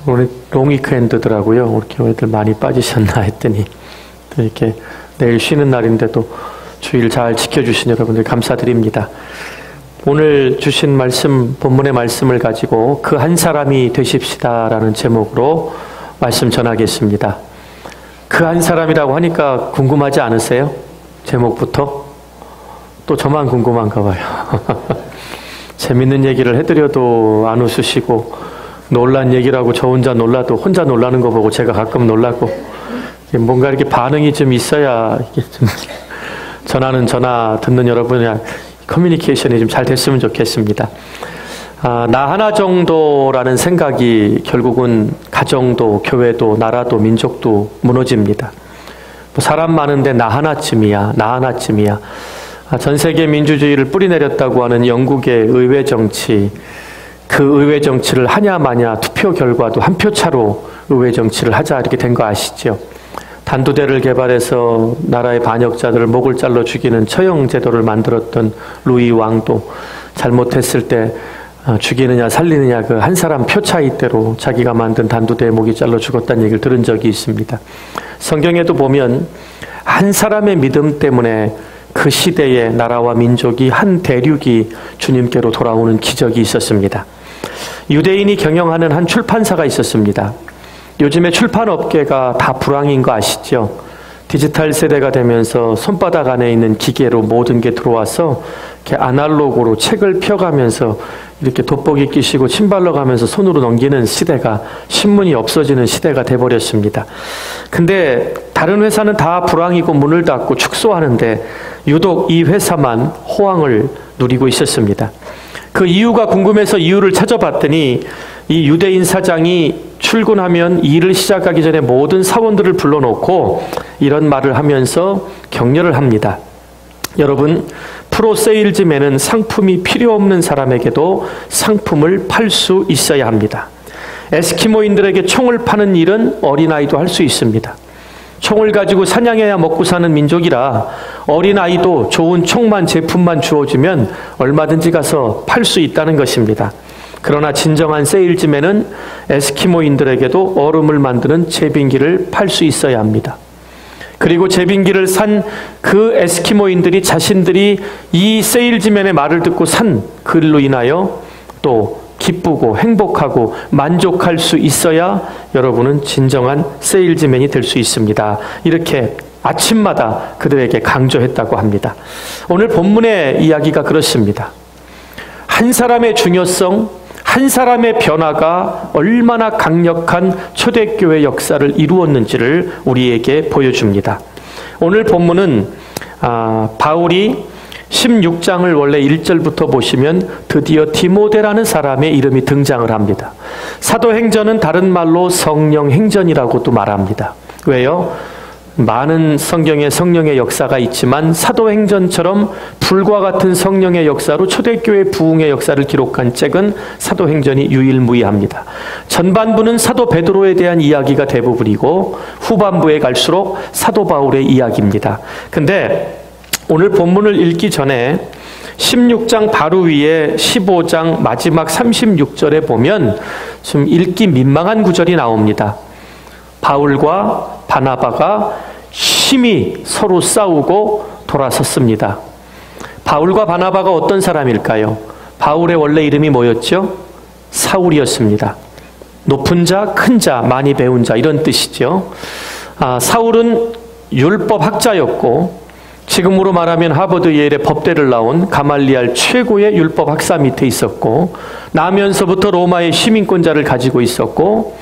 오늘 롱위크엔드더라고요. 우리 교회들 많이 빠지셨나 했더니 또 이렇게 내일 쉬는 날인데도 주일 잘 지켜주신 여러분들 감사드립니다. 오늘 주신 말씀, 본문의 말씀을 가지고 그 한 사람이 되십시다라는 제목으로 말씀 전하겠습니다. 그 한 사람이라고 하니까 궁금하지 않으세요? 제목부터? 또 저만 궁금한가 봐요. 재밌는 얘기를 해드려도 안 웃으시고 놀란 얘기라고 저 혼자 놀라도 혼자 놀라는 거 보고 제가 가끔 놀라고 뭔가 이렇게 반응이 좀 있어야 이게 좀 전하는 전화 듣는 여러분의 커뮤니케이션이 좀 잘 됐으면 좋겠습니다. 나 하나 정도라는 생각이 결국은 가정도 교회도 나라도 민족도 무너집니다. 사람 많은데 나 하나쯤이야. 전 세계 민주주의를 뿌리내렸다고 하는 영국의 의회 정치, 그 의회 정치를 하냐 마냐 투표 결과도 한 표 차로 의회 정치를 하자 이렇게 된 거 아시죠? 단두대를 개발해서 나라의 반역자들을 목을 잘라 죽이는 처형 제도를 만들었던 루이 왕도 잘못했을 때 죽이느냐 살리느냐 그 한 사람 표 차이대로 자기가 만든 단두대에 목이 잘라 죽었다는 얘기를 들은 적이 있습니다. 성경에도 보면 한 사람의 믿음 때문에 그 시대의 나라와 민족이 한 대륙이 주님께로 돌아오는 기적이 있었습니다. 유대인이 경영하는 한 출판사가 있었습니다. 요즘에 출판업계가 다 불황인 거 아시죠? 디지털 세대가 되면서 손바닥 안에 있는 기계로 모든 게 들어와서 이렇게 아날로그로 책을 펴가면서 이렇게 돋보기 끼시고 침발로 가면서 손으로 넘기는 시대가, 신문이 없어지는 시대가 돼버렸습니다. 근데 다른 회사는 다 불황이고 문을 닫고 축소하는데 유독 이 회사만 호황을 누리고 있었습니다. 그 이유가 궁금해서 이유를 찾아봤더니 이 유대인 사장이 출근하면 일을 시작하기 전에 모든 사원들을 불러놓고 이런 말을 하면서 격려를 합니다. 여러분, 프로 세일즈맨은 상품이 필요 없는 사람에게도 상품을 팔 수 있어야 합니다. 에스키모인들에게 총을 파는 일은 어린아이도 할 수 있습니다. 총을 가지고 사냥해야 먹고 사는 민족이라 어린아이도 좋은 총만 제품만 주어주면 얼마든지 가서 팔 수 있다는 것입니다. 그러나 진정한 세일즈맨은 에스키모인들에게도 얼음을 만드는 제빙기를 팔 수 있어야 합니다. 그리고 제빙기를 산 그 에스키모인들이 자신들이 이 세일즈맨의 말을 듣고 산 그로 인하여 또 기쁘고 행복하고 만족할 수 있어야 여러분은 진정한 세일즈맨이 될 수 있습니다. 이렇게 아침마다 그들에게 강조했다고 합니다. 오늘 본문의 이야기가 그렇습니다. 한 사람의 중요성, 한 사람의 변화가 얼마나 강력한 초대교회 역사를 이루었는지를 우리에게 보여줍니다. 오늘 본문은 바울이 16장을 원래 1절부터 보시면 드디어 디모데라는 사람의 이름이 등장을 합니다. 사도행전은 다른 말로 성령행전이라고도 말합니다. 왜요? 많은 성경에 성령의 역사가 있지만 사도행전처럼 불과 같은 성령의 역사로 초대교회 부흥의 역사를 기록한 책은 사도행전이 유일무이합니다. 전반부는 사도 베드로에 대한 이야기가 대부분이고 후반부에 갈수록 사도 바울의 이야기입니다. 근데 오늘 본문을 읽기 전에 16장 바로 위에 15장 마지막 36절에 보면 좀 읽기 민망한 구절이 나옵니다. 바울과 바나바가 심히 서로 싸우고 돌아섰습니다. 바울과 바나바가 어떤 사람일까요? 바울의 원래 이름이 뭐였죠? 사울이었습니다. 높은 자, 큰 자, 많이 배운 자 이런 뜻이죠. 사울은 율법 학자였고 지금으로 말하면 하버드 예일의 법대를 나온 가말리알 최고의 율법 학사 밑에 있었고 나면서부터 로마의 시민권자를 가지고 있었고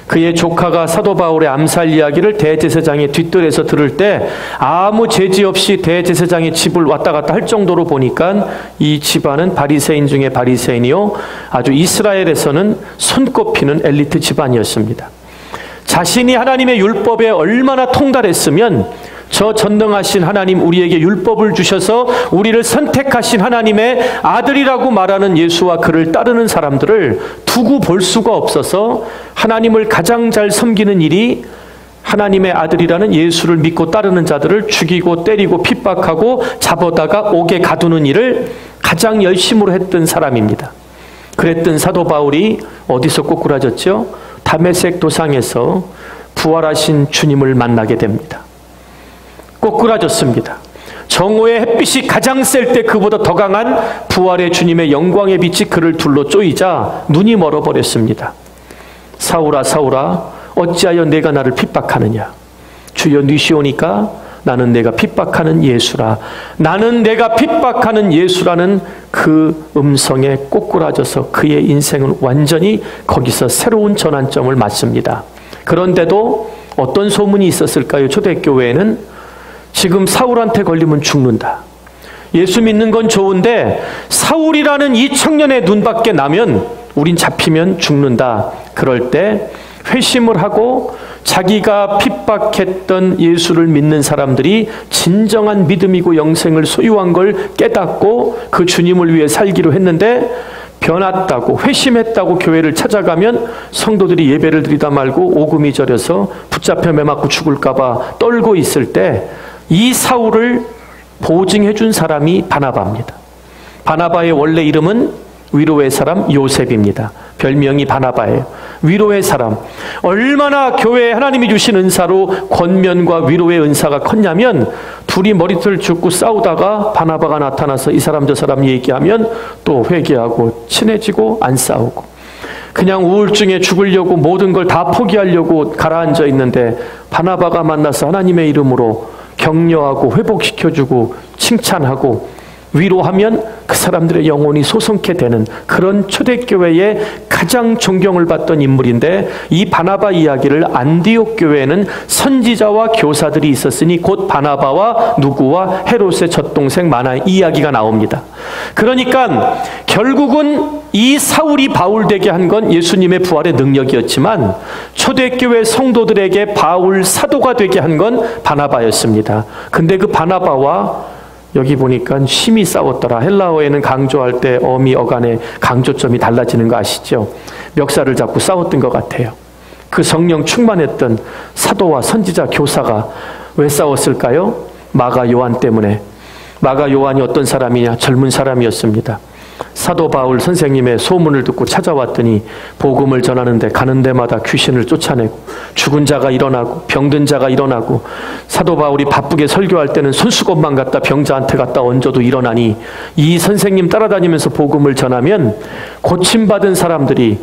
그의 조카가 사도 바울의 암살 이야기를 대제사장의 뒷뜰에서 들을 때 아무 제지 없이 대제사장의 집을 왔다 갔다 할 정도로 보니까 이 집안은 바리새인 중에 바리새인이요 아주 이스라엘에서는 손꼽히는 엘리트 집안이었습니다. 자신이 하나님의 율법에 얼마나 통달했으면 저 전능하신 하나님 우리에게 율법을 주셔서 우리를 선택하신 하나님의 아들이라고 말하는 예수와 그를 따르는 사람들을 두고 볼 수가 없어서 하나님을 가장 잘 섬기는 일이 하나님의 아들이라는 예수를 믿고 따르는 자들을 죽이고 때리고 핍박하고 잡아다가 옥에 가두는 일을 가장 열심으로 했던 사람입니다. 그랬던 사도 바울이 어디서 꼬꾸라졌죠? 다메섹 도상에서 부활하신 주님을 만나게 됩니다. 꼬꾸라졌습니다. 정오의 햇빛이 가장 셀 때 그보다 더 강한 부활의 주님의 영광의 빛이 그를 둘러 쪼이자 눈이 멀어버렸습니다. 사울아 사울아 어찌하여 내가 나를 핍박하느냐. 주여 니시오니까 나는 내가 핍박하는 예수라. 나는 내가 핍박하는 예수라는 그 음성에 꼬꾸라져서 그의 인생은 완전히 거기서 새로운 전환점을 맞습니다. 그런데도 어떤 소문이 있었을까요? 초대교회에는 지금 사울한테 걸리면 죽는다. 예수 믿는 건 좋은데 사울이라는 이 청년의 눈밖에 나면 우린 잡히면 죽는다. 그럴 때 회심을 하고 자기가 핍박했던 예수를 믿는 사람들이 진정한 믿음이고 영생을 소유한 걸 깨닫고 그 주님을 위해 살기로 했는데 변했다고 회심했다고 교회를 찾아가면 성도들이 예배를 드리다 말고 오금이 저려서 붙잡혀 매맞고 죽을까 봐 떨고 있을 때 이 사울을 보증해 준 사람이 바나바입니다. 바나바의 원래 이름은 위로의 사람 요셉입니다. 별명이 바나바예요. 위로의 사람. 얼마나 교회에 하나님이 주신 은사로 권면과 위로의 은사가 컸냐면 둘이 머리털 짚고 싸우다가 바나바가 나타나서 이 사람 저 사람 얘기하면 또 회개하고 친해지고 안 싸우고 그냥 우울증에 죽으려고 모든 걸 다 포기하려고 가라앉아 있는데 바나바가 만나서 하나님의 이름으로 격려하고 회복시켜주고 칭찬하고 위로하면 그 사람들의 영혼이 솟게 되는 그런 초대교회의 가장 존경을 받던 인물인데 이 바나바 이야기를 안디옥 교회에는 선지자와 교사들이 있었으니 곧 바나바와 누구와 헤롯의 젖동생 마나의 이야기가 나옵니다. 그러니까 결국은 이 사울이 바울 되게 한 건 예수님의 부활의 능력이었지만 초대교회 성도들에게 바울 사도가 되게 한 건 바나바였습니다. 근데 그 바나바와 여기 보니까 심히 싸웠더라. 헬라어에는 강조할 때 어미 어간의 강조점이 달라지는 거 아시죠? 멱살을 잡고 싸웠던 것 같아요. 그 성령 충만했던 사도와 선지자 교사가 왜 싸웠을까요? 마가 요한 때문에. 마가 요한이 어떤 사람이냐? 젊은 사람이었습니다. 사도 바울 선생님의 소문을 듣고 찾아왔더니 복음을 전하는데 가는 데마다 귀신을 쫓아내고 죽은 자가 일어나고 병든 자가 일어나고 사도 바울이 바쁘게 설교할 때는 손수건만 갖다 병자한테 갖다 얹어도 일어나니 이 선생님 따라다니면서 복음을 전하면 고침받은 사람들이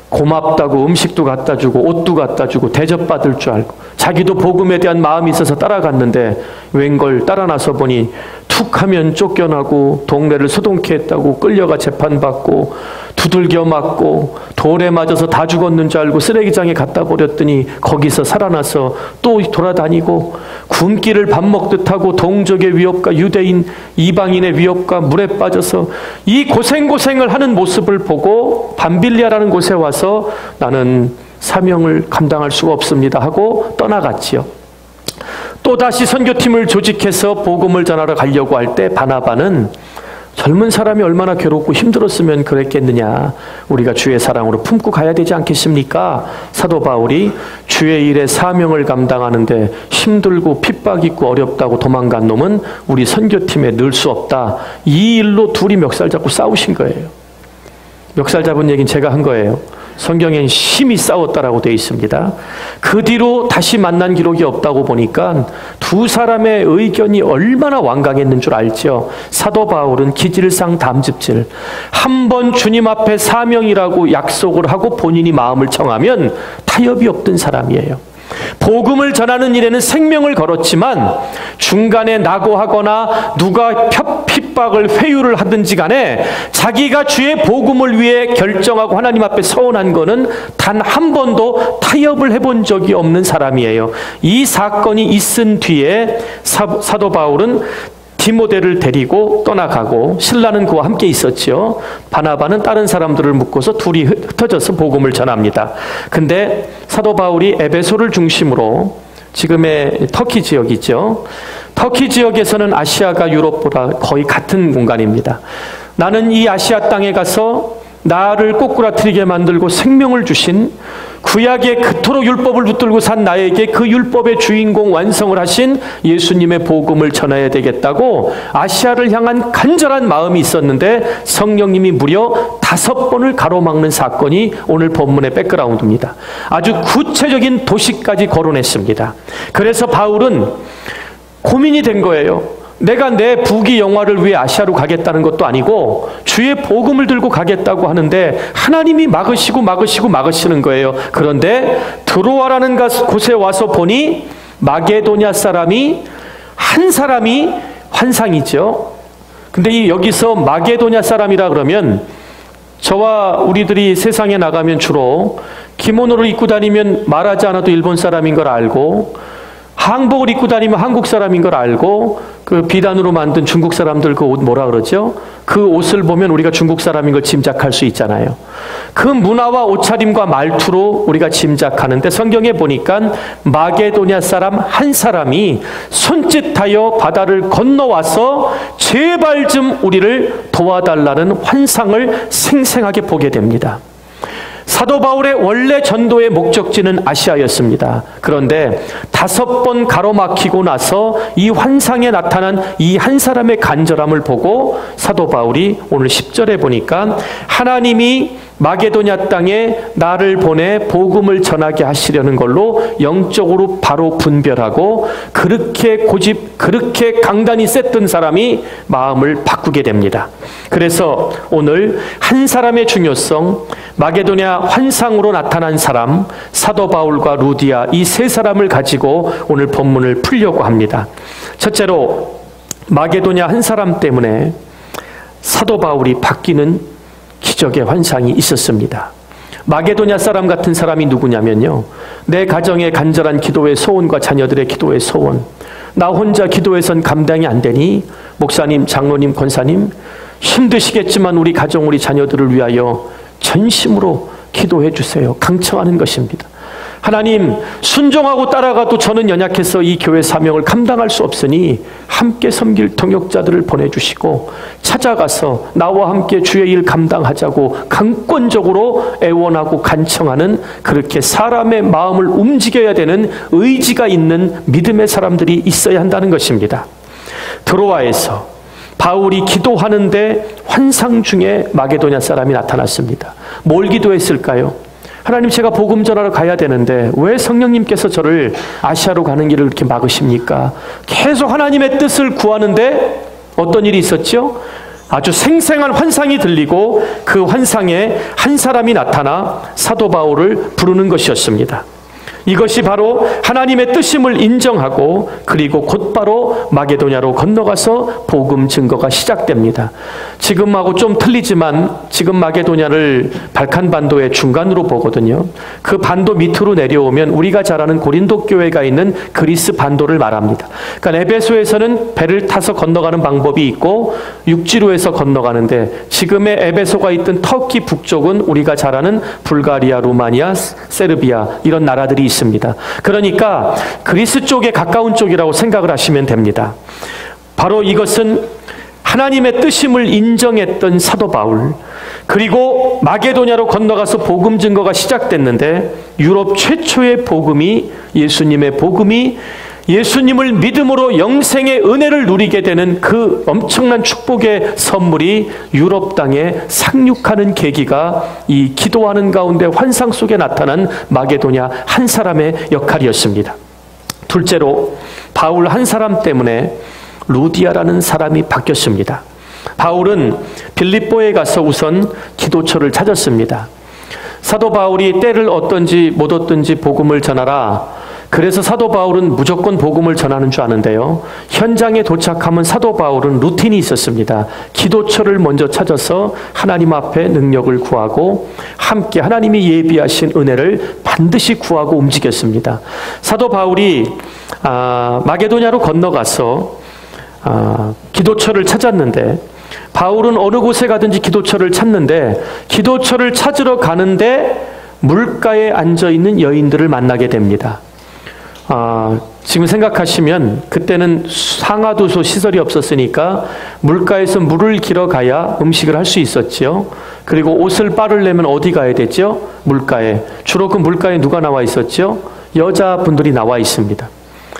고맙다고 음식도 갖다 주고 옷도 갖다 주고 대접받을 줄 알고 자기도 복음에 대한 마음이 있어서 따라갔는데 웬걸 따라 나서 보니 툭 하면 쫓겨나고 동네를 소동케 했다고 끌려가 재판받고 두들겨 맞고 돌에 맞아서 다 죽었는 줄 알고 쓰레기장에 갖다 버렸더니 거기서 살아나서 또 돌아다니고 굶기를 밥 먹듯 하고 동족의 위협과 유대인 이방인의 위협과 물에 빠져서 이 고생을 하는 모습을 보고 밤빌리아라는 곳에 와서 나는 사명을 감당할 수가 없습니다 하고 떠나갔지요. 또다시 선교팀을 조직해서 복음을 전하러 가려고 할 때 바나바는 젊은 사람이 얼마나 괴롭고 힘들었으면 그랬겠느냐. 우리가 주의 사랑으로 품고 가야 되지 않겠습니까? 사도 바울이 주의 일에 사명을 감당하는데 힘들고 핍박 있고 어렵다고 도망간 놈은 우리 선교팀에 넣을 수 없다. 이 일로 둘이 멱살 잡고 싸우신 거예요. 멱살 잡은 얘기는 제가 한 거예요. 성경엔 심히 싸웠다라고 되어 있습니다. 그 뒤로 다시 만난 기록이 없다고 보니까 두 사람의 의견이 얼마나 완강했는 줄 알죠. 사도 바울은 기질상 담즙질. 한 번 주님 앞에 사명이라고 약속을 하고 본인이 마음을 청하면 타협이 없던 사람이에요. 복음을 전하는 일에는 생명을 걸었지만 중간에 낙오하거나 누가 핍박을 회유를 하든지 간에 자기가 주의 복음을 위해 결정하고 하나님 앞에 서원한 거는 단 한 번도 타협을 해본 적이 없는 사람이에요. 이 사건이 있은 뒤에 사도 바울은 디모데를 데리고 떠나가고 신라는 그와 함께 있었죠. 바나바는 다른 사람들을 묶어서 둘이 흩어져서 복음을 전합니다. 근데 사도 바울이 에베소를 중심으로 지금의 터키 지역이죠. 터키 지역에서는 아시아가 유럽보다 거의 같은 공간입니다. 나는 이 아시아 땅에 가서 나를 꼬꾸라뜨리게 만들고 생명을 주신, 구약에 그토록 율법을 붙들고 산 나에게 그 율법의 주인공 완성을 하신 예수님의 복음을 전해야 되겠다고 아시아를 향한 간절한 마음이 있었는데 성령님이 무려 5번을 가로막는 사건이 오늘 본문의 백그라운드입니다. 아주 구체적인 도시까지 거론했습니다. 그래서 바울은 고민이 된 거예요. 내가 내 부귀 영화를 위해 아시아로 가겠다는 것도 아니고 주의 복음을 들고 가겠다고 하는데 하나님이 막으시는 거예요. 그런데 드로아라는 곳에 와서 보니 마게도냐 사람이 한 사람이 환상이죠. 근데 여기서 마게도냐 사람이라 그러면 저와 우리들이 세상에 나가면 주로 기모노를 입고 다니면 말하지 않아도 일본 사람인 걸 알고, 한복을 입고 다니면 한국 사람인 걸 알고, 그 비단으로 만든 중국 사람들 그 옷 뭐라 그러죠? 그 옷을 보면 우리가 중국 사람인 걸 짐작할 수 있잖아요. 그 문화와 옷차림과 말투로 우리가 짐작하는데 성경에 보니까 마게도냐 사람 한 사람이 손짓하여 바다를 건너와서 제발 좀 우리를 도와달라는 환상을 생생하게 보게 됩니다. 사도 바울의 원래 전도의 목적지는 아시아였습니다. 그런데 5번 가로막히고 나서 이 환상에 나타난 이 한 사람의 간절함을 보고 사도 바울이 오늘 10절에 보니까 하나님이 마게도냐 땅에 나를 보내 복음을 전하게 하시려는 걸로 영적으로 바로 분별하고 그렇게 강단이 셌던 사람이 마음을 바꾸게 됩니다. 그래서 오늘 한 사람의 중요성, 마게도냐 환상으로 나타난 사람, 사도 바울과 루디아 이 세 사람을 가지고 오늘 본문을 풀려고 합니다. 첫째로 마게도냐 한 사람 때문에 사도 바울이 바뀌는 기적의 환상이 있었습니다. 마게도냐 사람 같은 사람이 누구냐면요, 내 가정의 간절한 기도의 소원과 자녀들의 기도의 소원, 나 혼자 기도해선 감당이 안 되니 목사님, 장로님, 권사님 힘드시겠지만 우리 가정, 우리 자녀들을 위하여 전심으로 기도해 주세요. 강청하는 것입니다. 하나님, 순종하고 따라가도 저는 연약해서 이 교회 사명을 감당할 수 없으니 함께 섬길 동역자들을 보내주시고 찾아가서 나와 함께 주의 일 감당하자고 강권적으로 애원하고 간청하는, 그렇게 사람의 마음을 움직여야 되는 의지가 있는 믿음의 사람들이 있어야 한다는 것입니다. 드로아에서 바울이 기도하는데 환상 중에 마게도냐 사람이 나타났습니다. 뭘 기도했을까요? 하나님, 제가 복음 전하러 가야 되는데 왜 성령님께서 저를 아시아로 가는 길을 이렇게 막으십니까? 계속 하나님의 뜻을 구하는데 어떤 일이 있었죠? 아주 생생한 환상이 들리고 그 환상에 한 사람이 나타나 사도 바울을 부르는 것이었습니다. 이것이 바로 하나님의 뜻임을 인정하고 그리고 곧바로 마게도냐로 건너가서 복음 증거가 시작됩니다. 지금하고 좀 틀리지만 지금 마게도냐를 발칸반도의 중간으로 보거든요. 그 반도 밑으로 내려오면 우리가 잘 아는 고린도 교회가 있는 그리스 반도를 말합니다. 그러니까 에베소에서는 배를 타서 건너가는 방법이 있고 육지로 해서 건너가는데, 지금의 에베소가 있던 터키 북쪽은 우리가 잘 아는 불가리아, 루마니아, 세르비아 이런 나라들이 있습니다. 그러니까 그리스 쪽에 가까운 쪽이라고 생각을 하시면 됩니다. 바로 이것은 하나님의 뜻임을 인정했던 사도 바울, 그리고 마게도냐로 건너가서 복음 증거가 시작됐는데 유럽 최초의 복음이, 예수님의 복음이 예수님을 믿음으로 영생의 은혜를 누리게 되는 그 엄청난 축복의 선물이 유럽 땅에 상륙하는 계기가 이 기도하는 가운데 환상 속에 나타난 마게도냐 한 사람의 역할이었습니다. 둘째로 바울 한 사람 때문에 루디아라는 사람이 바뀌었습니다. 바울은 빌립보에 가서 우선 기도처를 찾았습니다. 사도 바울이 때를 얻든지 못 얻든지 복음을 전하라. 그래서 사도 바울은 무조건 복음을 전하는 줄 아는데요, 현장에 도착하면 사도 바울은 루틴이 있었습니다. 기도처를 먼저 찾아서 하나님 앞에 능력을 구하고 함께 하나님이 예비하신 은혜를 반드시 구하고 움직였습니다. 사도 바울이 마게도냐로 건너가서 기도처를 찾았는데, 바울은 어느 곳에 가든지 기도처를 찾는데, 기도처를 찾으러 가는데 물가에 앉아있는 여인들을 만나게 됩니다. 지금 생각하시면 그때는 상하도소 시설이 없었으니까 물가에서 물을 길어 가야 음식을 할 수 있었지요. 그리고 옷을 빨으려면 어디 가야 되죠? 물가에. 주로 그 물가에 누가 나와 있었죠? 여자분들이 나와 있습니다.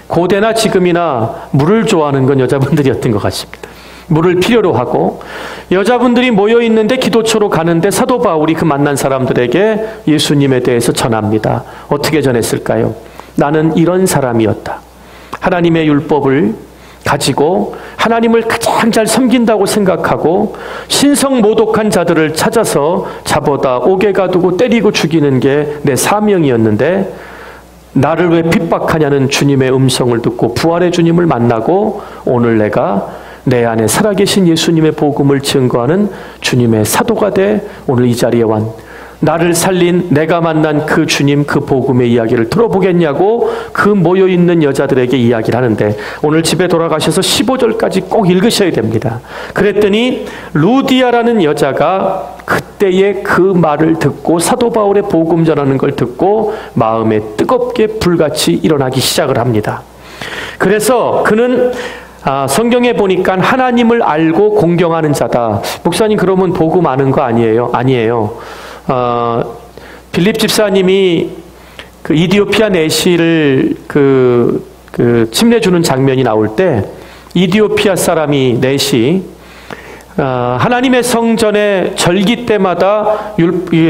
고대나 지금이나 물을 좋아하는 건 여자분들이었던 것 같습니다. 물을 필요로 하고 여자분들이 모여 있는데 기도처로 가는데 사도 바울이 그 만난 사람들에게 예수님에 대해서 전합니다. 어떻게 전했을까요? 나는 이런 사람이었다. 하나님의 율법을 가지고 하나님을 가장 잘 섬긴다고 생각하고 신성모독한 자들을 찾아서 잡아다 옥에 가두고 때리고 죽이는 게 내 사명이었는데 나를 왜 핍박하냐는 주님의 음성을 듣고 부활의 주님을 만나고 오늘 내가 내 안에 살아계신 예수님의 복음을 증거하는 주님의 사도가 돼 오늘 이 자리에 완 나를 살린 내가 만난 그 주님 그 복음의 이야기를 들어보겠냐고 그 모여있는 여자들에게 이야기를 하는데 오늘 집에 돌아가셔서 15절까지 꼭 읽으셔야 됩니다. 그랬더니 루디아라는 여자가 그때의 그 말을 듣고 사도 바울의 복음 전하는 걸 듣고 마음에 뜨겁게 불같이 일어나기 시작을 합니다. 그래서 그는 성경에 보니까 하나님을 알고 공경하는 자다. 목사님 그러면 복음 아는 거 아니에요? 아니에요. 빌립 집사님이 그 이디오피아 내시를 침례 주는 장면이 나올 때 이디오피아 사람이 내시 하나님의 성전에 절기 때마다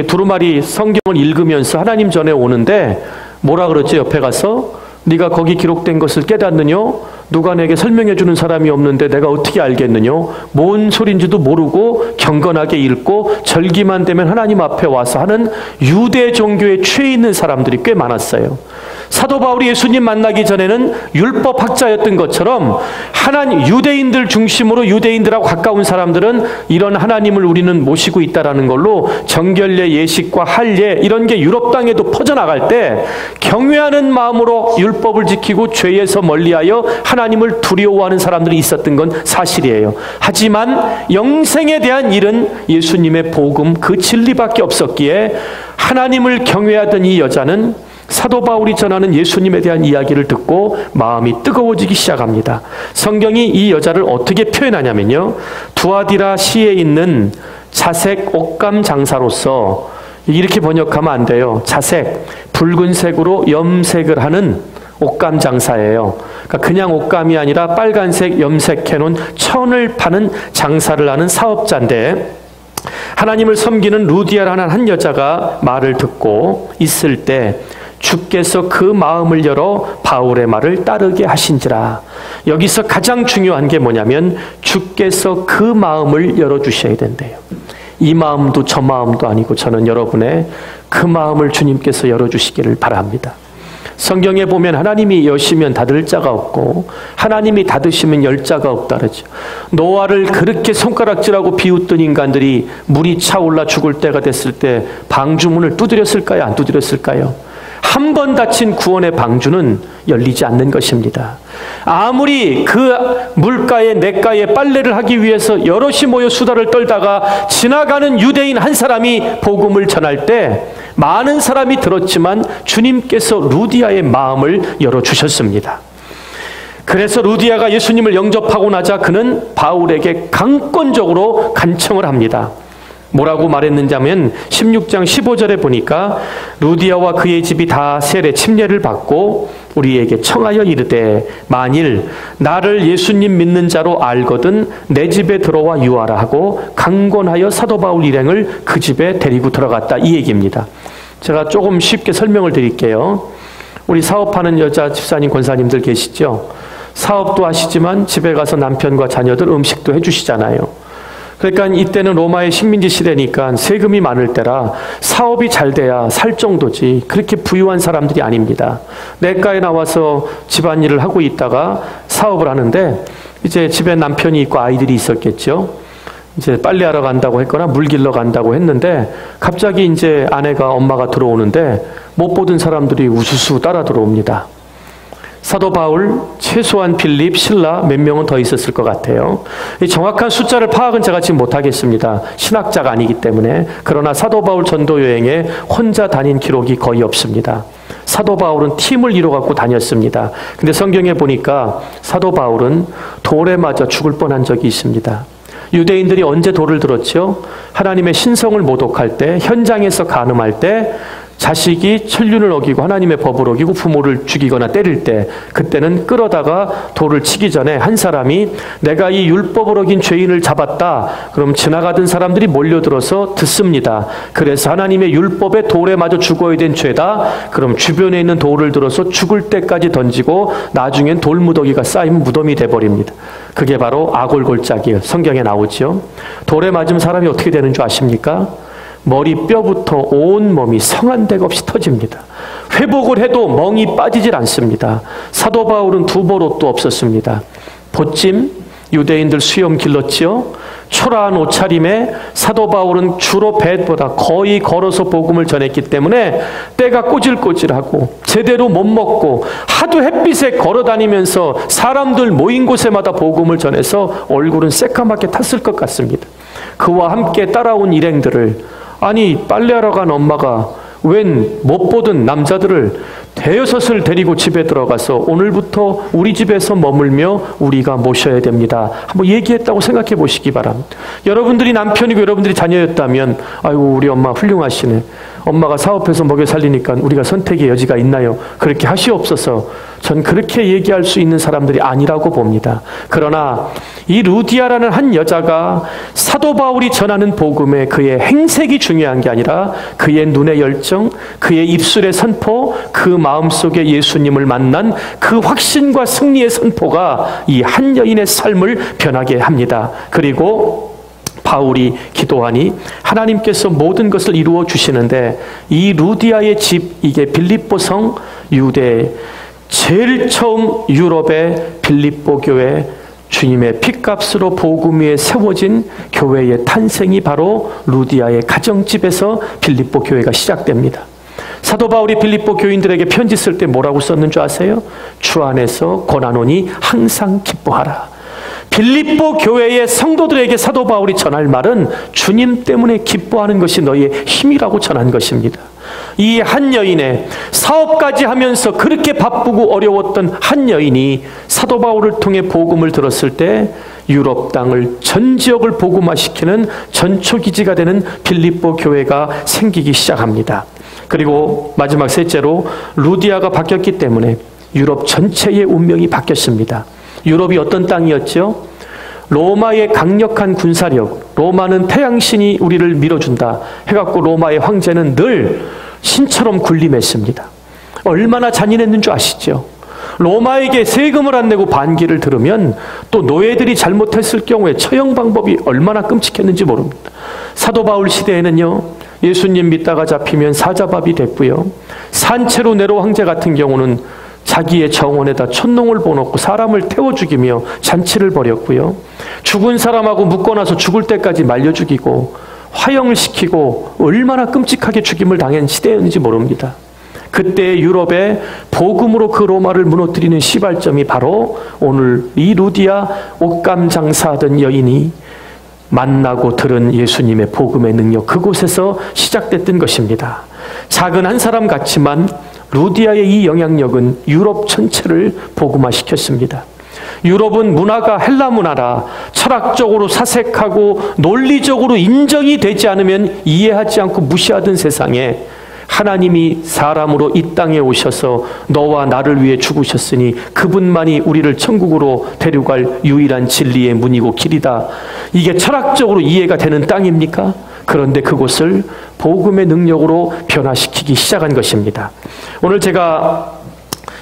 두루마리 성경을 읽으면서 하나님 전에 오는데 뭐라 그러지? 옆에 가서 네가 거기 기록된 것을 깨닫느냐? 누가 내게 설명해 주는 사람이 없는데 내가 어떻게 알겠느냐? 뭔 소린지도 모르고 경건하게 읽고 절기만 되면 하나님 앞에 와서 하는 유대 종교에 취해 있는 사람들이 꽤 많았어요. 사도 바울이 예수님 만나기 전에는 율법학자였던 것처럼 유대인들 중심으로 유대인들하고 가까운 사람들은 이런 하나님을 우리는 모시고 있다라는 걸로 정결례, 예식과 할례 이런 게 유럽 땅에도 퍼져나갈 때 경외하는 마음으로 율법을 지키고 죄에서 멀리하여 하나님을 두려워하는 사람들이 있었던 건 사실이에요. 하지만 영생에 대한 일은 예수님의 복음 그 진리밖에 없었기에 하나님을 경외하던 이 여자는 사도 바울이 전하는 예수님에 대한 이야기를 듣고 마음이 뜨거워지기 시작합니다. 성경이 이 여자를 어떻게 표현하냐면요. 두아디라 시에 있는 자색 옷감 장사로서 이렇게 번역하면 안 돼요. 자색, 붉은색으로 염색을 하는 옷감 장사예요. 그러니까 그냥 옷감이 아니라 빨간색 염색해놓은 천을 파는 장사를 하는 사업자인데 하나님을 섬기는 루디아라는 한 여자가 말을 듣고 있을 때 주께서 그 마음을 열어 바울의 말을 따르게 하신지라. 여기서 가장 중요한 게 뭐냐면 주께서 그 마음을 열어주셔야 된대요. 이 마음도 저 마음도 아니고 저는 여러분의 그 마음을 주님께서 열어주시기를 바랍니다. 성경에 보면 하나님이 여시면 닫을 자가 없고 하나님이 닫으시면 열 자가 없다 그러죠. 노아를 그렇게 손가락질하고 비웃던 인간들이 물이 차올라 죽을 때가 됐을 때 방주문을 두드렸을까요? 안 두드렸을까요? 한 번 닫힌 구원의 방주는 열리지 않는 것입니다. 아무리 그 물가에 냇가에 빨래를 하기 위해서 여럿이 모여 수다를 떨다가 지나가는 유대인 한 사람이 복음을 전할 때 많은 사람이 들었지만 주님께서 루디아의 마음을 열어주셨습니다. 그래서 루디아가 예수님을 영접하고 나자 그는 바울에게 강권적으로 간청을 합니다. 뭐라고 말했는지 하면 16장 15절에 보니까 루디아와 그의 집이 다 세례 침례를 받고 우리에게 청하여 이르되 만일 나를 예수님 믿는 자로 알거든 내 집에 들어와 유하라 하고 강권하여 사도 바울 일행을 그 집에 데리고 들어갔다 이 얘기입니다. 제가 조금 쉽게 설명을 드릴게요. 우리 사업하는 여자 집사님 권사님들 계시죠? 사업도 하시지만 집에 가서 남편과 자녀들 음식도 해주시잖아요. 그러니까 이때는 로마의 식민지 시대니까 세금이 많을 때라 사업이 잘 돼야 살 정도지 그렇게 부유한 사람들이 아닙니다. 냇가에 나와서 집안일을 하고 있다가 사업을 하는데 이제 집에 남편이 있고 아이들이 있었겠죠. 이제 빨래하러 간다고 했거나 물 길러 간다고 했는데 갑자기 이제 아내가 엄마가 들어오는데 못 보던 사람들이 우수수 따라 들어옵니다. 사도 바울, 최소한 빌립, 실라 몇 명은 더 있었을 것 같아요. 이 정확한 숫자를 파악은 제가 지금 못하겠습니다. 신학자가 아니기 때문에. 그러나 사도 바울 전도 여행에 혼자 다닌 기록이 거의 없습니다. 사도 바울은 팀을 이뤄갖고 다녔습니다. 근데 성경에 보니까 사도 바울은 돌에 맞아 죽을 뻔한 적이 있습니다. 유대인들이 언제 돌을 들었죠? 하나님의 신성을 모독할 때, 현장에서 간음할 때, 자식이 천륜을 어기고 하나님의 법을 어기고 부모를 죽이거나 때릴 때, 그때는 끌어다가 돌을 치기 전에 한 사람이 내가 이 율법을 어긴 죄인을 잡았다. 그럼 지나가던 사람들이 몰려들어서 듣습니다. 그래서 하나님의 율법에 돌에 맞아 죽어야 된 죄다. 그럼 주변에 있는 돌을 들어서 죽을 때까지 던지고 나중엔 돌무더기가 쌓이면 무덤이 돼버립니다. 그게 바로 아골골짜기예요. 성경에 나오죠. 돌에 맞으면 사람이 어떻게 되는 줄 아십니까? 머리뼈부터 온 몸이 성한데가 없이 터집니다. 회복을 해도 멍이 빠지질 않습니다. 사도 바울은 두벌옷도 없었습니다. 보찜, 유대인들 수염 길렀지요. 초라한 옷차림에 사도 바울은 주로 배보다 거의 걸어서 복음을 전했기 때문에 때가 꼬질꼬질하고 제대로 못 먹고 하도 햇빛에 걸어다니면서 사람들 모인 곳에마다 복음을 전해서 얼굴은 새까맣게 탔을 것 같습니다. 그와 함께 따라온 일행들을, 아니 빨래하러 간 엄마가 웬 못 보던 남자들을 대여섯을 데리고 집에 들어가서 오늘부터 우리 집에서 머물며 우리가 모셔야 됩니다. 한번 얘기했다고 생각해 보시기 바랍니다. 여러분들이 남편이고 여러분들이 자녀였다면 아이고 우리 엄마 훌륭하시네. 엄마가 사업해서 먹여 살리니까 우리가 선택의 여지가 있나요? 그렇게 하시옵소서. 전 그렇게 얘기할 수 있는 사람들이 아니라고 봅니다. 그러나 이 루디아라는 한 여자가 사도 바울이 전하는 복음에 그의 행색이 중요한 게 아니라 그의 눈의 열정, 그의 입술의 선포, 그 마음속에 예수님을 만난 그 확신과 승리의 선포가 이 한 여인의 삶을 변하게 합니다. 그리고 바울이 기도하니 하나님께서 모든 것을 이루어 주시는데 이 루디아의 집, 이게 빌립보성, 유대 제일 처음 유럽의 빌립보 교회, 주님의 핏값으로 복음 위에 세워진 교회의 탄생이 바로 루디아의 가정집에서 빌립보 교회가 시작됩니다. 사도 바울이 빌립보 교인들에게 편지 쓸 때 뭐라고 썼는 줄 아세요? 주 안에서 고난오니 항상 기뻐하라. 빌립보 교회의 성도들에게 사도 바울이 전할 말은 주님 때문에 기뻐하는 것이 너희의 힘이라고 전한 것입니다. 이 한 여인의 사업까지 하면서 그렇게 바쁘고 어려웠던 한 여인이 사도 바울을 통해 복음을 들었을 때 유럽 땅을 전 지역을 복음화시키는 전초기지가 되는 빌립보 교회가 생기기 시작합니다. 그리고 마지막 셋째로 루디아가 바뀌었기 때문에 유럽 전체의 운명이 바뀌었습니다. 유럽이 어떤 땅이었죠? 로마의 강력한 군사력, 로마는 태양신이 우리를 밀어준다 해갖고 로마의 황제는 늘 신처럼 군림했습니다. 얼마나 잔인했는 줄 아시죠? 로마에게 세금을 안 내고 반기를 들으면 또 노예들이 잘못했을 경우에 처형 방법이 얼마나 끔찍했는지 모릅니다. 사도 바울 시대에는요, 예수님 믿다가 잡히면 사자밥이 됐고요, 산채로 네로 황제 같은 경우는 자기의 정원에다 촛농을 보놓고 사람을 태워 죽이며 잔치를 벌였고요, 죽은 사람하고 묶어놔서 죽을 때까지 말려 죽이고 화형을 시키고 얼마나 끔찍하게 죽임을 당한 시대였는지 모릅니다. 그때 유럽의 복음으로 그 로마를 무너뜨리는 시발점이 바로 오늘 이 루디아 옷감 장사하던 여인이 만나고 들은 예수님의 복음의 능력, 그곳에서 시작됐던 것입니다. 작은 한 사람 같지만 루디아의 이 영향력은 유럽 전체를 복음화시켰습니다. 유럽은 문화가 헬라 문화라 철학적으로 사색하고 논리적으로 인정이 되지 않으면 이해하지 않고 무시하던 세상에 하나님이 사람으로 이 땅에 오셔서 너와 나를 위해 죽으셨으니 그분만이 우리를 천국으로 데려갈 유일한 진리의 문이고 길이다. 이게 철학적으로 이해가 되는 땅입니까? 그런데 그곳을 복음의 능력으로 변화시키기 시작한 것입니다. 오늘 제가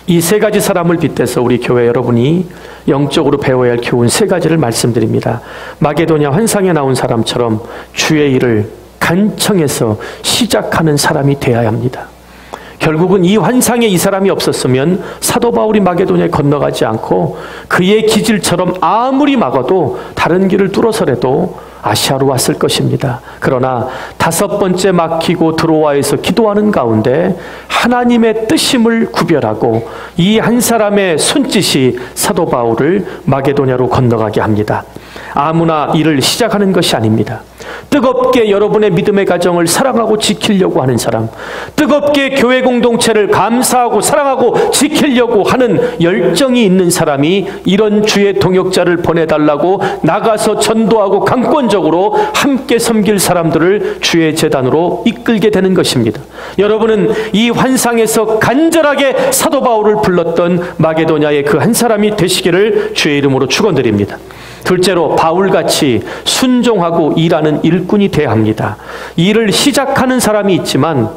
이 세 가지 사람을 빗대서 우리 교회 여러분이 영적으로 배워야 할 교훈 세 가지를 말씀드립니다. 마게도냐 환상에 나온 사람처럼 주의 일을 간청해서 시작하는 사람이 되어야 합니다. 결국은 이 환상에 이 사람이 없었으면 사도 바울이 마게도냐에 건너가지 않고 그의 기질처럼 아무리 막아도 다른 길을 뚫어서라도 아시아로 왔을 것입니다. 그러나 다섯 번째 막히고 드로아에서 기도하는 가운데 하나님의 뜻임을 구별하고 이 한 사람의 손짓이 사도 바울을 마게도냐로 건너가게 합니다. 아무나 일을 시작하는 것이 아닙니다. 뜨겁게 여러분의 믿음의 가정을 사랑하고 지키려고 하는 사람, 뜨겁게 교회 공동체를 감사하고 사랑하고 지키려고 하는 열정이 있는 사람이 이런 주의 동역자를 보내달라고 나가서 전도하고 강권적으로 함께 섬길 사람들을 주의 제단으로 이끌게 되는 것입니다. 여러분은 이 환상에서 간절하게 사도 바울을 불렀던 마게도냐의 그 한 사람이 되시기를 주의 이름으로 축원드립니다. 둘째로, 바울같이 순종하고 일하는 일꾼이 돼야 합니다. 일을 시작하는 사람이 있지만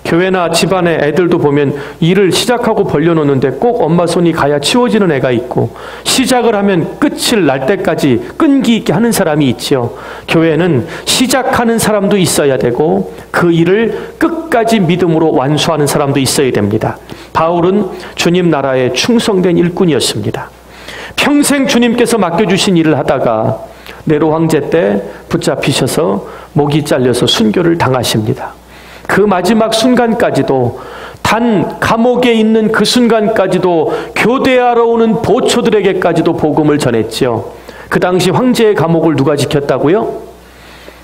교회나 집안의 애들도 보면 일을 시작하고 벌려놓는데 꼭 엄마 손이 가야 치워지는 애가 있고, 시작을 하면 끝을 날 때까지 끈기 있게 하는 사람이 있지요. 교회는 시작하는 사람도 있어야 되고 그 일을 끝까지 믿음으로 완수하는 사람도 있어야 됩니다. 바울은 주님 나라에 충성된 일꾼이었습니다. 평생 주님께서 맡겨주신 일을 하다가 네로 황제 때 붙잡히셔서 목이 잘려서 순교를 당하십니다. 그 마지막 순간까지도, 단 감옥에 있는 그 순간까지도 교대하러 오는 보초들에게까지도 복음을 전했지요. 그 당시 황제의 감옥을 누가 지켰다고요?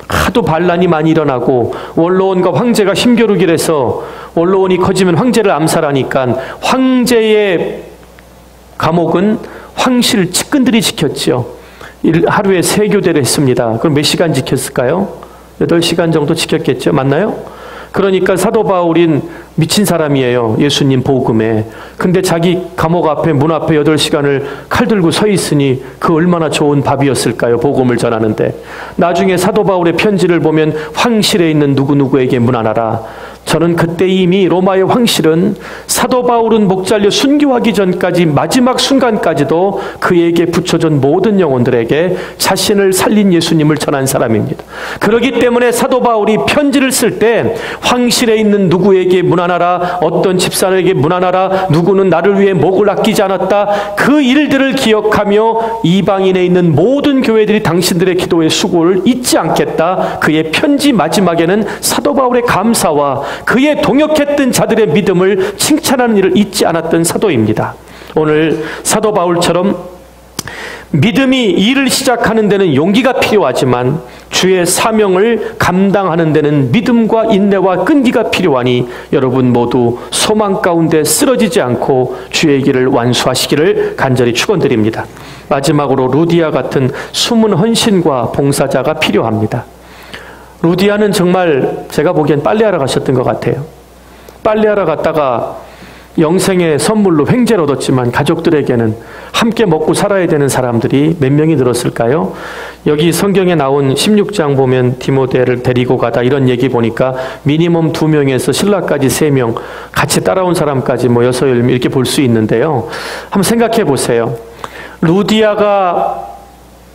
하도 반란이 많이 일어나고 원로원과 황제가 힘겨루기를 원로원이 커지면 황제를 암살하니까 황제의 감옥은 황실 측근들이 지켰지요. 하루에 3교대를 했습니다. 그럼 몇 시간 지켰을까요? 8시간 정도 지켰겠죠. 맞나요? 그러니까 사도 바울인 미친 사람이에요. 예수님 복음에. 근데 자기 감옥 앞에, 문 앞에 8시간을 칼 들고 서 있으니 그 얼마나 좋은 밥이었을까요? 복음을 전하는데. 나중에 사도 바울의 편지를 보면 황실에 있는 누구누구에게 문안하라. 저는 그때 이미 로마의 황실은 사도 바울은 목 잘려 순교하기 전까지 마지막 순간까지도 그에게 붙여준 모든 영혼들에게 자신을 살린 예수님을 전한 사람입니다. 그렇기 때문에 사도 바울이 편지를 쓸 때 황실에 있는 누구에게 문안하라, 어떤 집사에게 문안하라, 누구는 나를 위해 목을 아끼지 않았다, 그 일들을 기억하며 이방인에 있는 모든 교회들이 당신들의 기도의 수고를 잊지 않겠다. 그의 편지 마지막에는 사도 바울의 감사와 그의 동역했던 자들의 믿음을 칭찬하는 일을 잊지 않았던 사도입니다. 오늘 사도 바울처럼 믿음이 일을 시작하는 데는 용기가 필요하지만 주의 사명을 감당하는 데는 믿음과 인내와 끈기가 필요하니 여러분 모두 소망 가운데 쓰러지지 않고 주의 길을 완수하시기를 간절히 축원드립니다. 마지막으로 루디아 같은 숨은 헌신과 봉사자가 필요합니다. 루디아는 정말 제가 보기엔 빨래하러 가셨던 것 같아요. 빨래하러 갔다가 영생의 선물로 횡재를 얻었지만 가족들에게는 함께 먹고 살아야 되는 사람들이 몇 명이 늘었을까요? 여기 성경에 나온 16장 보면 디모데를 데리고 가다 이런 얘기 보니까 미니멈 2명에서 신라까지 3명, 같이 따라온 사람까지 6, 10명 이렇게 볼 수 있는데요. 한번 생각해 보세요. 루디아가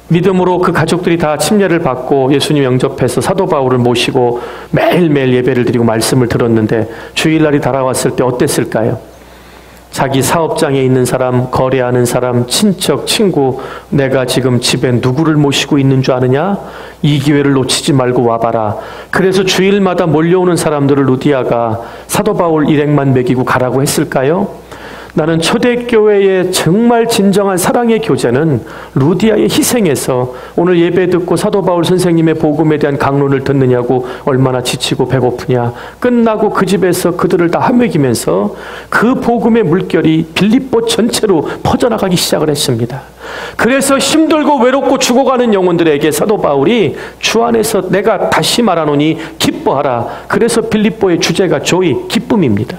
믿음으로 그 가족들이 다 침례를 받고 예수님 영접해서 사도 바울을 모시고 매일매일 예배를 드리고 말씀을 들었는데 주일날이 다가왔을 때 어땠을까요? 자기 사업장에 있는 사람, 거래하는 사람, 친척, 친구, 내가 지금 집에 누구를 모시고 있는 줄 아느냐? 이 기회를 놓치지 말고 와봐라. 그래서 주일마다 몰려오는 사람들을 루디아가 사도 바울 일행만 먹이고 가라고 했을까요? 나는 초대교회의 정말 진정한 사랑의 교제는 루디아의 희생에서, 오늘 예배 듣고 사도 바울 선생님의 복음에 대한 강론을 듣느냐고 얼마나 지치고 배고프냐, 끝나고 그 집에서 그들을 다 하먹이면서 그 복음의 물결이 빌립보 전체로 퍼져나가기 시작을 했습니다. 그래서 힘들고 외롭고 죽어가는 영혼들에게 사도 바울이 주 안에서 내가 다시 말하노니 기뻐하라. 그래서 빌립보의 주제가 조이, 기쁨입니다.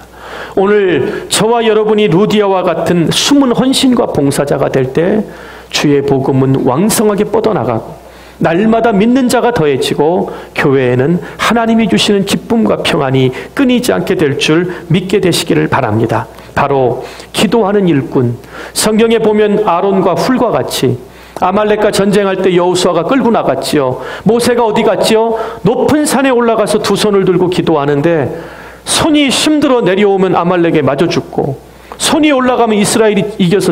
오늘 저와 여러분이 루디아와 같은 숨은 헌신과 봉사자가 될 때 주의 복음은 왕성하게 뻗어나가고 날마다 믿는 자가 더해지고 교회에는 하나님이 주시는 기쁨과 평안이 끊이지 않게 될 줄 믿게 되시기를 바랍니다. 바로 기도하는 일꾼. 성경에 보면 아론과 훌과 같이 아말렉과 전쟁할 때 여호수아가 끌고 나갔지요. 모세가 어디 갔지요? 높은 산에 올라가서 두 손을 들고 기도하는데 손이 힘들어 내려오면 아말렉에 맞아 죽고, 손이 올라가면 이스라엘이 이겨서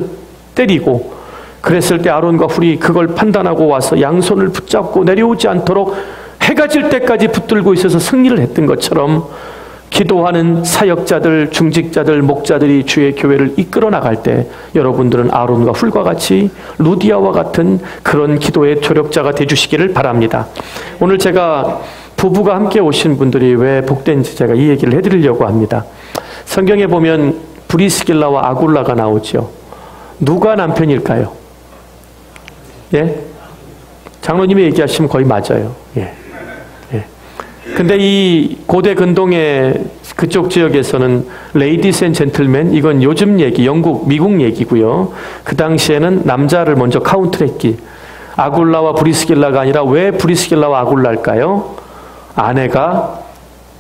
때리고, 그랬을 때 아론과 훌이 그걸 판단하고 와서 양손을 붙잡고 내려오지 않도록 해가 질 때까지 붙들고 있어서 승리를 했던 것처럼 기도하는 사역자들, 중직자들, 목자들이 주의 교회를 이끌어 나갈 때 여러분들은 아론과 훌과 같이 루디아와 같은 그런 기도의 조력자가 되주시기를 바랍니다. 오늘 제가 부부가 함께 오신 분들이 왜 복된지 제가 이 얘기를 해드리려고 합니다. 성경에 보면 브리스길라와 아굴라가 나오죠. 누가 남편일까요? 예? 장로님이 얘기하시면 거의 맞아요. 예. 예. 근데 이 고대 근동의 그쪽 지역에서는 레이디스 앤 젠틀맨, 이건 요즘 얘기, 영국, 미국 얘기고요. 그 당시에는 남자를 먼저 카운트를 했기. 아굴라와 브리스길라가 아니라 왜 브리스길라와 아굴라일까요? 아내가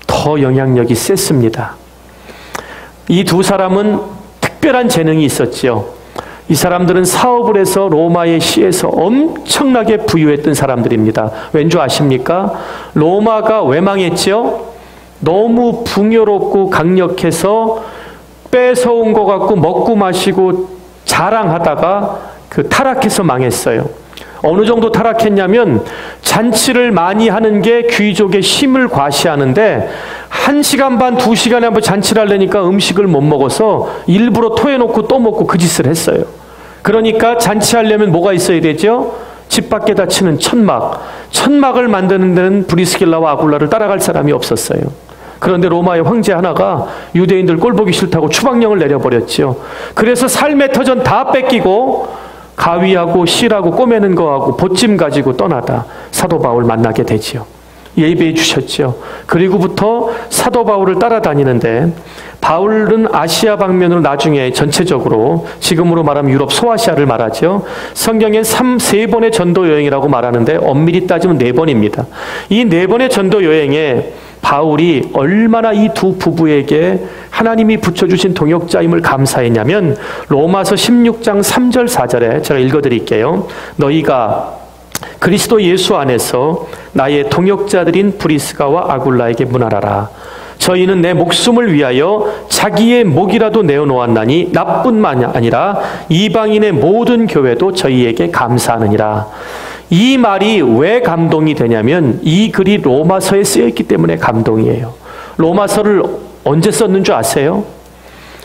더 영향력이 셌습니다. 이 두 사람은 특별한 재능이 있었지요. 이 사람들은 사업을 해서 로마의 시에서 엄청나게 부유했던 사람들입니다. 왠 줄 아십니까? 로마가 왜 망했지요? 너무 풍요롭고 강력해서 뺏어온 것 같고 먹고 마시고 자랑하다가 타락해서 망했어요. 어느 정도 타락했냐면 잔치를 많이 하는 게 귀족의 힘을 과시하는데 1시간 반, 2시간에 한번 잔치를 하려니까 음식을 못 먹어서 일부러 토해놓고 또 먹고 그 짓을 했어요. 그러니까 잔치하려면 뭐가 있어야 되죠? 집 밖에다 치는 천막. 천막을 만드는 데는 브리스길라와 아굴라를 따라갈 사람이 없었어요. 그런데 로마의 황제 하나가 유대인들 꼴보기 싫다고 추방령을 내려버렸죠. 그래서 삶의 터전 다 뺏기고 가위하고 실하고 꼬매는 거하고 보찜 가지고 떠나다 사도 바울 만나게 되지요. 예배해 주셨죠. 그리고부터 사도 바울을 따라다니는데 바울은 아시아 방면으로 나중에 전체적으로 지금으로 말하면 유럽 소아시아를 말하죠. 성경엔 3번의 전도 여행이라고 말하는데 엄밀히 따지면 4번입니다. 이 4번의 전도 여행에 바울이 얼마나 이 두 부부에게 하나님이 붙여주신 동역자임을 감사했냐면 로마서 16장 3절 4절에 제가 읽어드릴게요. 너희가 그리스도 예수 안에서 나의 동역자들인 브리스가와 아굴라에게 문하라라. 저희는 내 목숨을 위하여 자기의 목이라도 내어놓았나니 나뿐만 아니라 이방인의 모든 교회도 저희에게 감사하느니라. 이 말이 왜 감동이 되냐면 이 글이 로마서에 쓰여있기 때문에 감동이에요. 로마서를 언제 썼는 줄 아세요?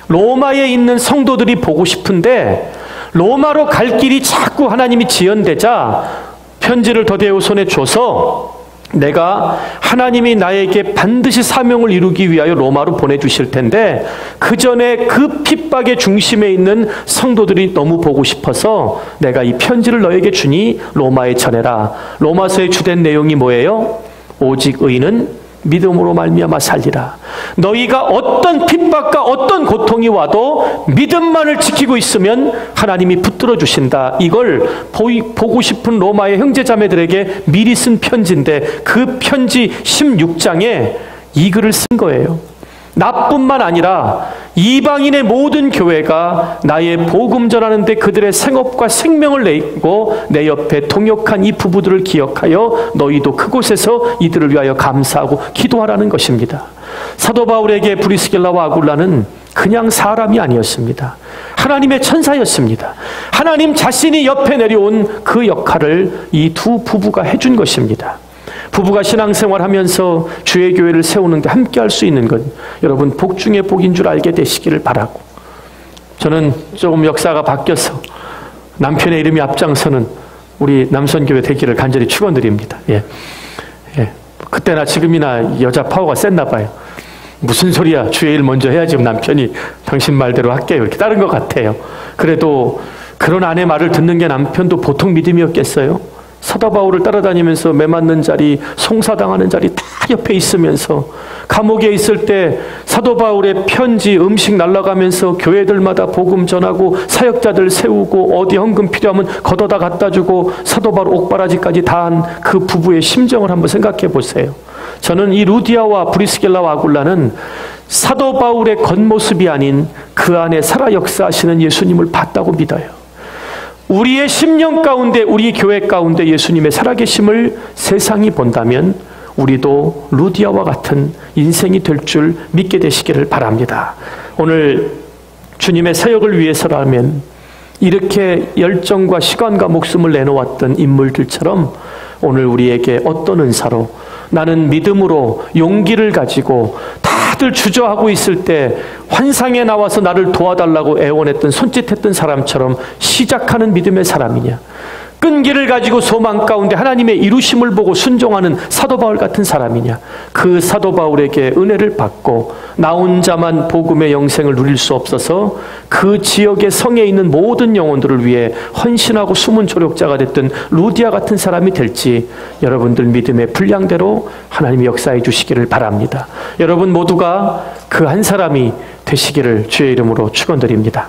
로마에 있는 성도들이 보고 싶은데 로마로 갈 길이 자꾸 하나님이 지연되자 편지를 더데오 손에 줘서 내가 하나님이 나에게 반드시 사명을 이루기 위하여 로마로 보내주실 텐데 그 전에 그 핍박의 중심에 있는 성도들이 너무 보고 싶어서 내가 이 편지를 너에게 주니 로마에 전해라. 로마서의 주된 내용이 뭐예요? 오직 의인은 믿음으로 말미암아 살리라. 너희가 어떤 핍박과 어떤 고통이 와도 믿음만을 지키고 있으면 하나님이 붙들어 주신다. 이걸 보고 싶은 로마의 형제자매들에게 미리 쓴 편지인데 그 편지 16장에 이 글을 쓴 거예요. 나뿐만 아니라 이방인의 모든 교회가 나의 복음 전하는데 그들의 생업과 생명을 내고 내 옆에 동역한 이 부부들을 기억하여 너희도 그곳에서 이들을 위하여 감사하고 기도하라는 것입니다. 사도 바울에게 브리스길라와 아굴라는 그냥 사람이 아니었습니다. 하나님의 천사였습니다. 하나님 자신이 옆에 내려온 그 역할을 이 두 부부가 해준 것입니다. 부부가 신앙생활하면서 주의 교회를 세우는데 함께 할 수 있는 것, 여러분 복 중에 복인 줄 알게 되시기를 바라고, 저는 조금 역사가 바뀌어서 남편의 이름이 앞장서는 우리 남선교회 되기를 간절히 축원드립니다. 예. 그때나 지금이나 여자 파워가 셌나 봐요. 무슨 소리야, 주의 일 먼저 해야지 남편이 당신 말대로 할게요 이렇게 따른 것 같아요. 그래도 그런 아내 말을 듣는 게 남편도 보통 믿음이었겠어요? 사도 바울을 따라다니면서 매 맞는 자리, 송사당하는 자리 다 옆에 있으면서 감옥에 있을 때 사도 바울의 편지, 음식 날라가면서 교회들마다 복음 전하고 사역자들 세우고 어디 헌금 필요하면 걷어다 갖다 주고 사도 바울 옥바라지까지 다 한 그 부부의 심정을 한번 생각해 보세요. 저는 이 루디아와 브리스길라와 아굴라는 사도 바울의 겉모습이 아닌 그 안에 살아 역사하시는 예수님을 봤다고 믿어요. 우리의 심령 가운데, 우리 교회 가운데 예수님의 살아계심을 세상이 본다면 우리도 루디아와 같은 인생이 될 줄 믿게 되시기를 바랍니다. 오늘 주님의 사역을 위해서라면 이렇게 열정과 시간과 목숨을 내놓았던 인물들처럼 오늘 우리에게 어떤 은사로 나는 믿음으로 용기를 가지고 다 다들 주저하고 있을 때 환상에 나와서 나를 도와달라고 애원했던 손짓했던 사람처럼 시작하는 믿음의 사람이냐? 끈기를 가지고 소망 가운데 하나님의 이루심을 보고 순종하는 사도 바울 같은 사람이냐? 그 사도 바울에게 은혜를 받고 나 혼자만 복음의 영생을 누릴 수 없어서 그 지역의 성에 있는 모든 영혼들을 위해 헌신하고 숨은 조력자가 됐던 루디아 같은 사람이 될지 여러분들 믿음의 분량대로 하나님이 역사해 주시기를 바랍니다. 여러분 모두가 그 한 사람이 되시기를 주의 이름으로 축원드립니다.